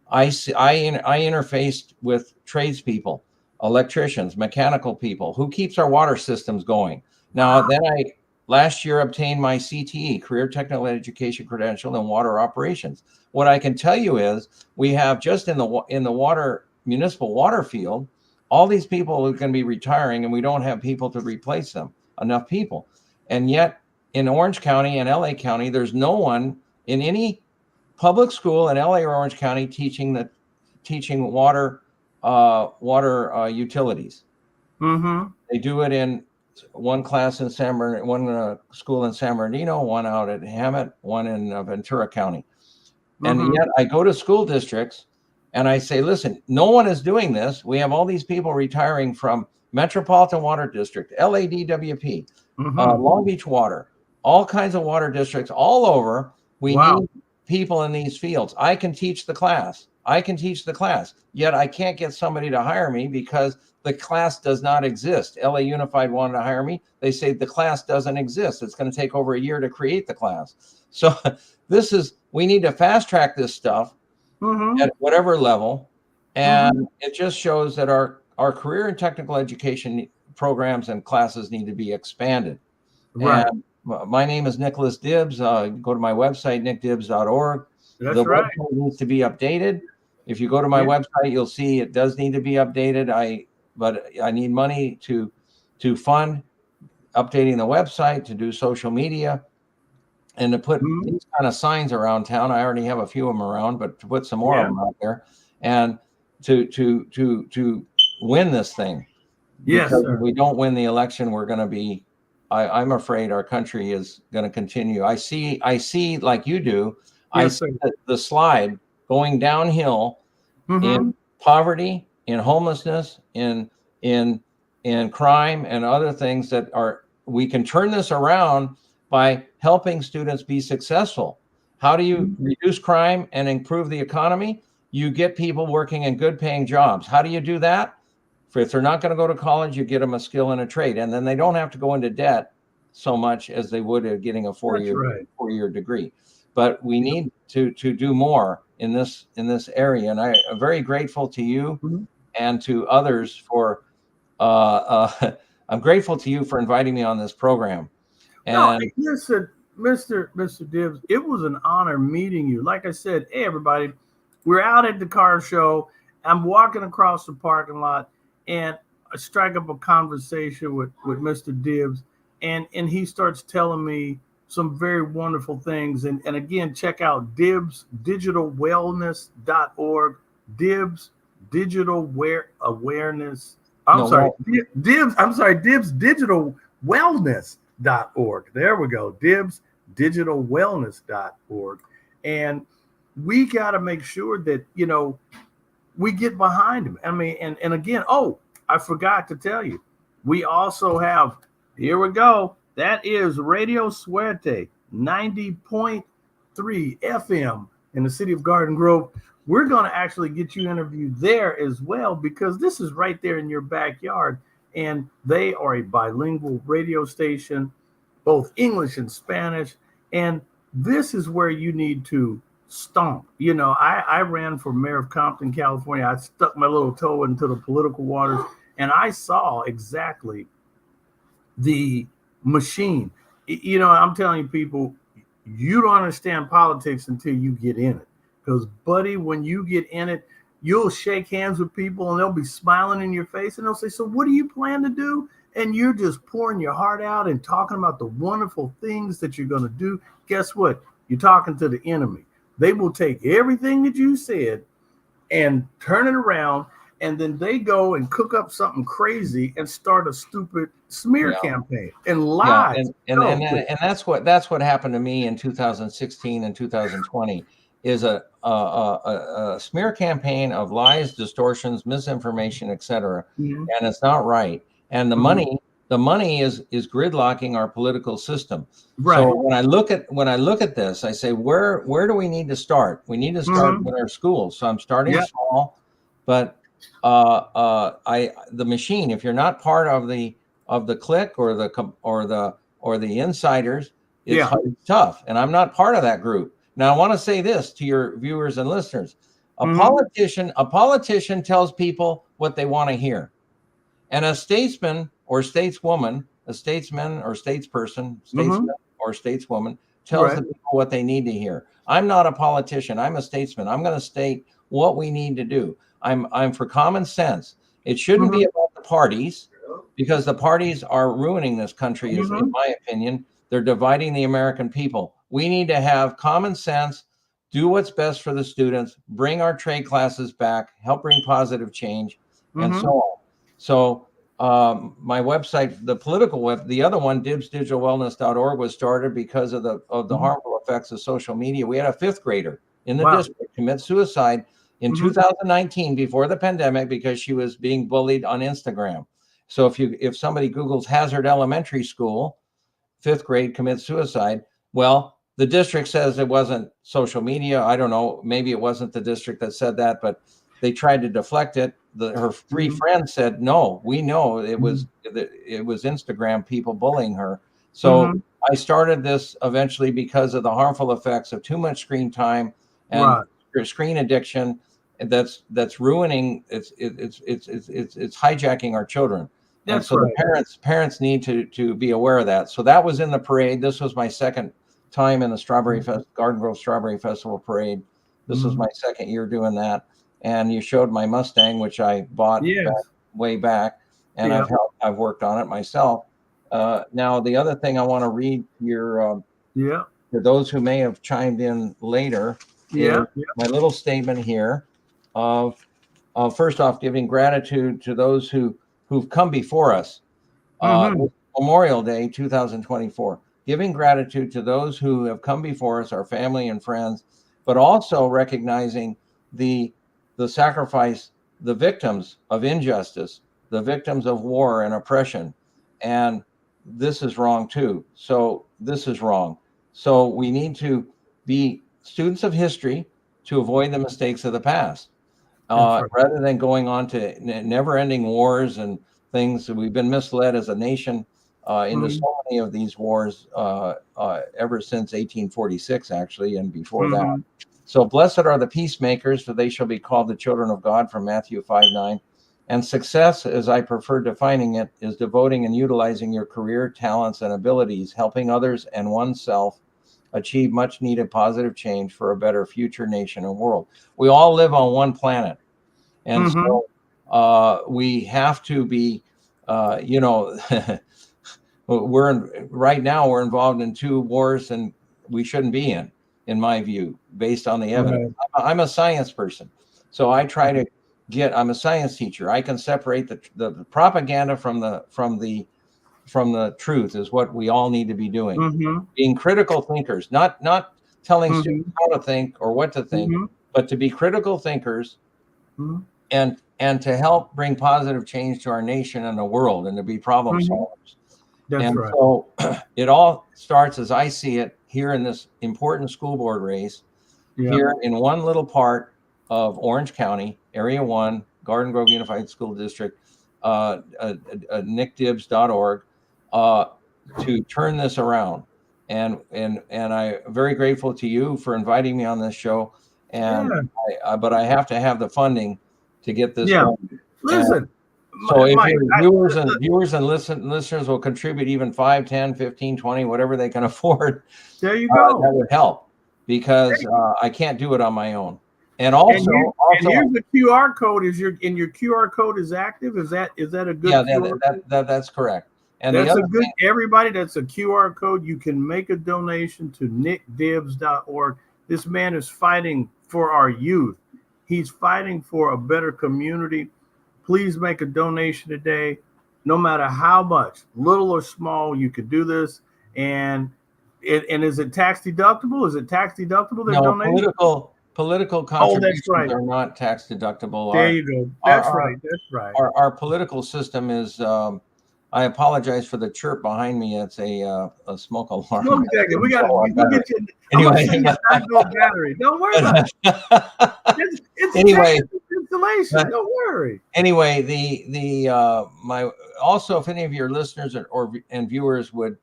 I interfaced with tradespeople, electricians, mechanical people, who keeps our water systems going. Now, then I last year obtained my CTE, Career Technical Education Credential in Water Operations. What I can tell you is we have just in the municipal water field, all these people are going to be retiring, and we don't have people to replace them, enough people. And yet in Orange County and LA County, there's no one in any public school in LA or Orange County teaching water utilities. They do it in one class in one school in San Bernardino, one out at Hammett, one in Ventura County. And yet I go to school districts and I say, listen, no one is doing this. We have all these people retiring from Metropolitan Water District, LADWP, Long Beach Water, all kinds of water districts all over. We need people in these fields. I can teach the class. Yet I can't get somebody to hire me because the class does not exist. LA Unified wanted to hire me. They say the class doesn't exist. It's going to take over a year to create the class. So we need to fast track this stuff at whatever level. And it just shows that our career and technical education programs and classes need to be expanded. Right. And my name is Nicholas Dibs. Go to my website, nickdibs.org. That's the right. website needs to be updated. If you go to my website, you'll see it does need to be updated. But I need money to fund updating the website, to do social media, and to put these kind of signs around town. I already have a few of them around, but to put some more of them out there, and to win this thing. Yes, because sir. if we don't win the election, we're going to be. I'm afraid our country is going to continue. I see like you do. Yes, I see the slide going downhill in poverty, in homelessness, in crime, and other things that are. We can turn this around by helping students be successful. How do you reduce crime and improve the economy? You get people working in good paying jobs. How do you do that? If they're not going to go to college, you get them a skill and a trade, and then they don't have to go into debt so much as they would at getting a four-year degree. But we need to do more in this area, and I'm very grateful to you and to others for. I'm grateful to you for inviting me on this program. And listen, Mr. Dibs, it was an honor meeting you. Like I said, hey everybody, we're out at the car show. I'm walking across the parking lot, and I strike up a conversation with Mr. Dibs, and he starts telling me some very wonderful things. And again, check out dibsdigitalwellness.org, Dibs Digital Awareness. dibsdigitalwellness.org. There we go. dibsdigitalwellness.org. And we got to make sure that, we get behind him. I mean, and again, I forgot to tell you, we also have, here we go. That is Radio Suerte 90.3 FM in the city of Garden Grove. We're going to actually get you interviewed there as well, because this is right there in your backyard. And they are a bilingual radio station, both English and Spanish. And this is where you need to stomp. I ran for mayor of Compton, California. I stuck my little toe into the political waters, and I saw exactly the machine. I'm telling you, people, you don't understand politics until you get in it. Because, buddy, when you get in it, you'll shake hands with people and they'll be smiling in your face and they'll say, so what do you plan to do? And you're just pouring your heart out and talking about the wonderful things that you're going to do. Guess what? You're talking to the enemy. They will take everything that you said and turn it around, and then they go and cook up something crazy and start a stupid smear campaign and lie. And that's what happened to me in 2016 and 2020 is a smear campaign of lies, distortions, misinformation, etc. And it's not right. And the money is gridlocking our political system. Right. So when I look at this, I say, where do we need to start? We need to start with our schools. So I'm starting small, but the machine, if you're not part of the clique or the insiders, it's tough. And I'm not part of that group. Now I want to say this to your viewers and listeners. A politician tells people what they want to hear. And a statesman or stateswoman, a statesman or statesperson, statesman or stateswoman tells the people what they need to hear. I'm not a politician. I'm a statesman. I'm going to state what we need to do. I'm for common sense. It shouldn't be about the parties, because the parties are ruining this country, in my opinion. They're dividing the American people. We need to have common sense, do what's best for the students, bring our trade classes back, help bring positive change, and so on. So my website, the political web, the other one, dibsdigitalwellness.org, was started because of the harmful effects of social media. We had a fifth grader in the district commit suicide in 2019 before the pandemic because she was being bullied on Instagram. So if somebody Googles Hazard Elementary School, fifth grade commits suicide, well, the district says it wasn't social media. I don't know. Maybe it wasn't the district that said that, but they tried to deflect it. Her three friends said, no, we know it was Instagram people bullying her. So I started this eventually because of the harmful effects of too much screen time and screen addiction. That's ruining. It's hijacking our children. And so the parents need to be aware of that. So that was in the parade. This was my second time in the Garden Grove Strawberry Festival parade. This was my second year doing that. And you showed my Mustang, which I bought way back, and I've worked on it myself. Now the other thing I want to read here, for those who may have chimed in later, is my little statement here of first off giving gratitude to those who've come before us. Memorial Day 2024, giving gratitude to those who have come before us, our family and friends, but also recognizing the sacrifice, the victims of injustice, the victims of war and oppression. And this is wrong too. So this is wrong. So we need to be students of history to avoid the mistakes of the past. Rather than going on to never-ending wars and things. We've been misled as a nation into so many of these wars ever since 1846, actually, and before that. So blessed are the peacemakers, for they shall be called the children of God, from Matthew 5:9. And success, as I prefer defining it, is devoting and utilizing your career, talents, and abilities, helping others and oneself achieve much needed positive change for a better future nation and world. We all live on one planet. And so we have to be, right now we're involved in two wars and we shouldn't be in my view, based on the evidence. I'm a science person. So I try to I'm a science teacher. I can separate the propaganda from the truth is what we all need to be doing. Being critical thinkers, not telling students how to think or what to think, but to be critical thinkers and to help bring positive change to our nation and the world, and to be problem solvers. So it all starts, as I see it, here in this important school board race, here in one little part of Orange County, Area 1, Garden Grove Unified School District, nickdibs.org, to turn this around. And I'm very grateful to you for inviting me on this show. And but I have to have the funding to get this going. Listen. So if your viewers and listeners will contribute even 5, 10, 15, 20, whatever they can afford, there you go. That would help, because I can't do it on my own. And also, and here's the QR code. Your QR code is active? Is that a good? Yeah, that's correct. And that's a good everybody. That's a QR code. You can make a donation to nickdibs.org. This man is fighting for our youth. He's fighting for a better community. Please make a donation today, no matter how much, little or small. You could do this, and is it tax deductible? Is it tax deductible? No, political contributions are not tax deductible. There you go. That's right. Our political system is. I apologize for the chirp behind me. It's a smoke alarm. Smoke detector. We'll get you. Anyway, battery. Don't worry about it. It's anyway, installation. Don't worry. Anyway, also, if any of your listeners and viewers would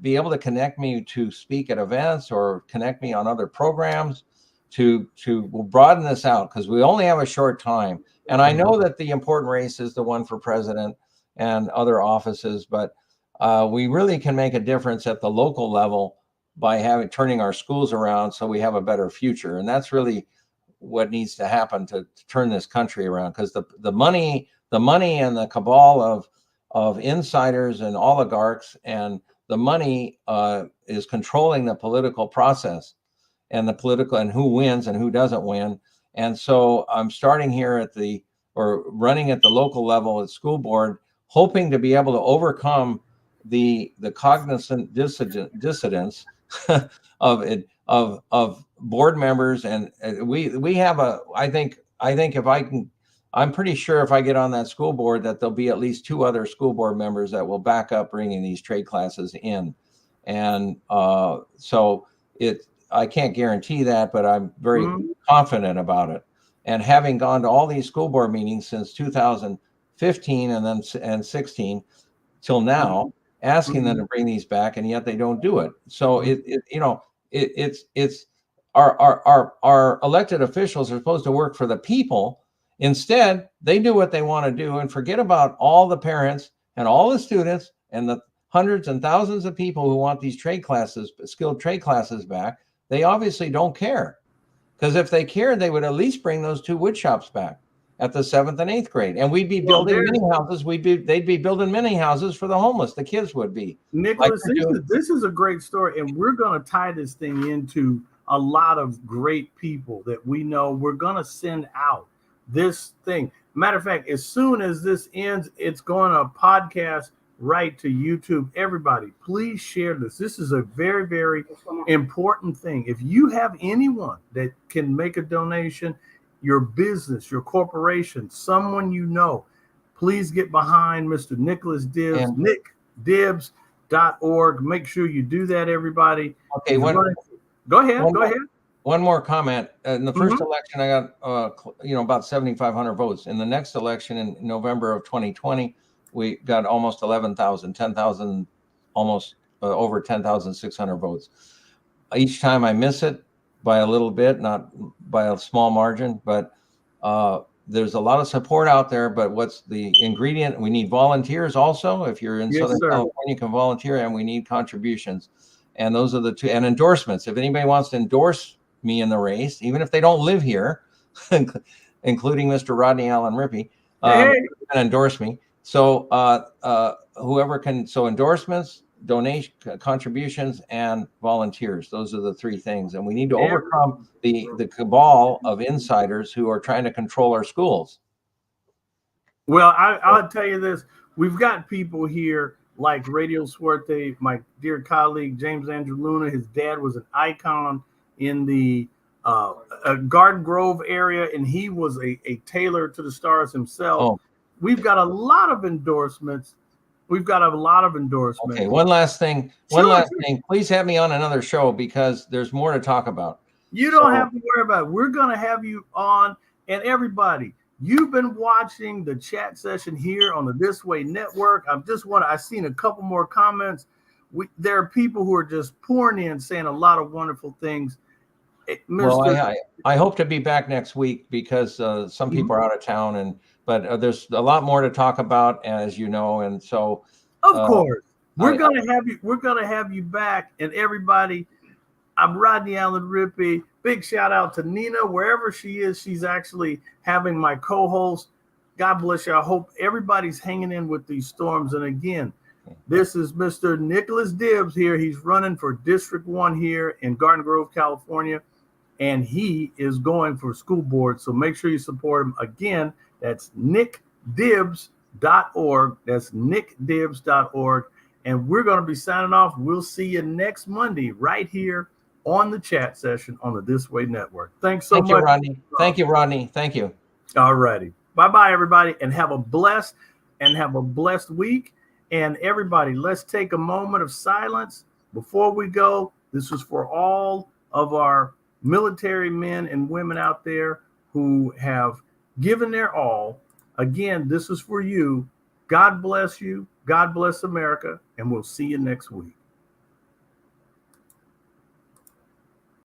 be able to connect me to speak at events or connect me on other programs to broaden this out, because we only have a short time. And I know that the important race is the one for president and other offices, but we really can make a difference at the local level by turning our schools around so we have a better future. And that's really what needs to happen to turn this country around, because the money and the cabal of insiders and oligarchs and the money is controlling the political process and and who wins and who doesn't win. And so I'm starting here running at the local level at school board hoping to be able to overcome the cognizant dissidence of it of board members, and we have a I think if I can, I'm pretty sure if I get on that school board that there'll be at least 2 other school board members that will back up bringing these trade classes in, and so I can't guarantee that, but I'm very confident about it. And having gone to all these school board meetings since 2015 and 16 till now, asking them to bring these back, and yet they don't do it. So it's our elected officials are supposed to work for the people. Instead, they do what they want to do and forget about all the parents and all the students and the hundreds and thousands of people who want these trade classes, skilled trade classes back. They obviously don't care, because if they cared, they would at least bring those 2 wood shops back at the 7th and 8th grade, and we'd be building mini houses. They'd be building mini houses for the homeless. The kids would be. Nicholas, this is a great story, and we're going to tie this thing into a lot of great people that we know. We're going to send out this thing. Matter of fact, as soon as this ends, it's going to podcast right to YouTube. Everybody, please share this. This is a very, very important thing. If you have anyone that can make a donation, your business, your corporation, someone you know, please get behind Mr. Nicholas Dibs, nickdibs.org. Make sure you do that, everybody. Okay, go ahead. One more comment. In the first election, I got about 7,500 votes. In the next election in November of 2020, we got almost 11,000, 10,000, almost over 10,600 votes. Each time I miss it by a little bit, not by a small margin, but there's a lot of support out there. But what's the ingredient? We need volunteers also. If you're in Southern California, you can volunteer, and we need contributions. And those are the 2, and endorsements. If anybody wants to endorse me in the race, even if they don't live here, including Mr. Rodney Allen Rippey, can endorse me. So whoever can, so endorsements, donation, contributions, and volunteers. Those are the 3 things. And we need to overcome the cabal of insiders who are trying to control our schools. Well, I'll tell you this. We've got people here like Radio Suerte, my dear colleague, James Andrew Luna. His dad was an icon in the Garden Grove area, and he was a tailor to the stars himself. Oh. We've got a lot of endorsements. Okay, one last thing. Please have me on another show, because there's more to talk about. You don't have to worry about it. We're going to have you on. And everybody, you've been watching the chat session here on the This Way Network. I've seen a couple more comments. There are people who are just pouring in, saying a lot of wonderful things. Well, I hope to be back next week, because some people are out of town, but there's a lot more to talk about, as you know, and so of course we're gonna have you back. And everybody, I'm Rodney Allen Rippey. Big shout out to Nina, wherever she is. She's actually having my co-host. God bless you. I hope everybody's hanging in with these storms. And again, this is Mr. Nicholas Dibs here. He's running for District 1 here in Garden Grove, California, and he is going for school board. So make sure you support him. Again, that's nickdibs.org. That's nickdibs.org. And we're going to be signing off. We'll see you next Monday right here on the chat session on the This Way Network. Thanks so much. Thank you, Rodney. Thank you. All righty. Bye-bye, everybody, and have a blessed week. And everybody, let's take a moment of silence before we go. This is for all of our military men and women out there who have given their all. Again, this is for you. God bless you. God bless America. And we'll see you next week.